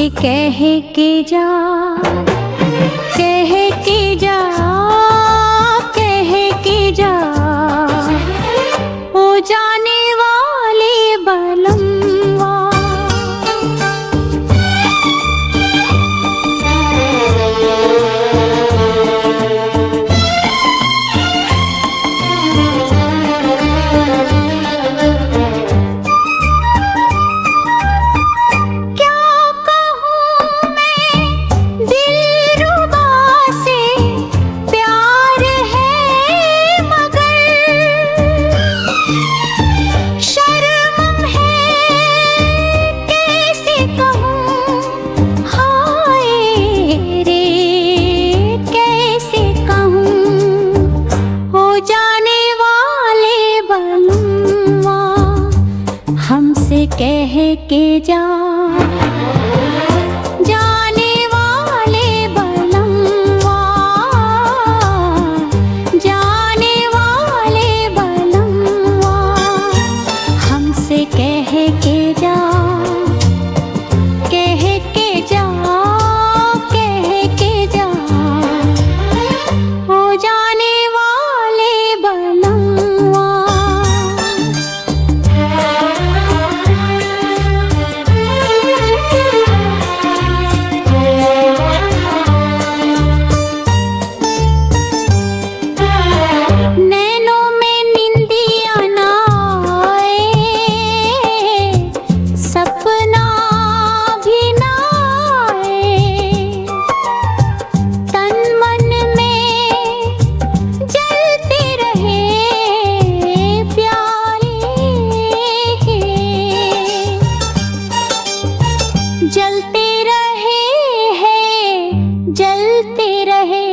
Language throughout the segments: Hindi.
कह के जा, कह के जा, कह के जा, ओ जाने वाले बलम्वा। हमसे कह के जा, जाने वाले बलम्वा, जाने वाले बलम्वा। हमसे कह के जा, कह के जा, कह के जा, ओ जाने वाले बलम्वा। जलते रहे हैं, जलते रहे,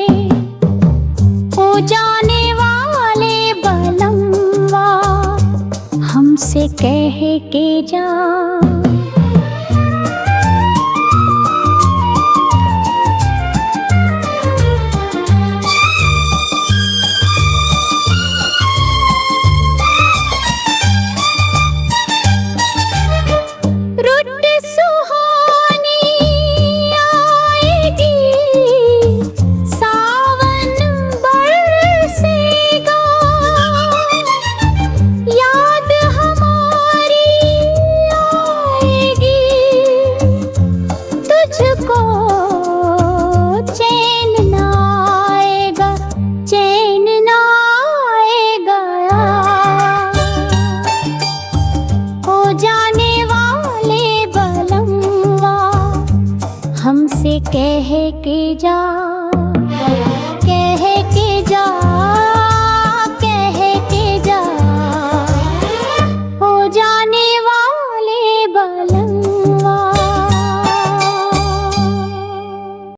ओ जाने वाले बलम्वा। हमसे कह के जा। हमसे कह के जा।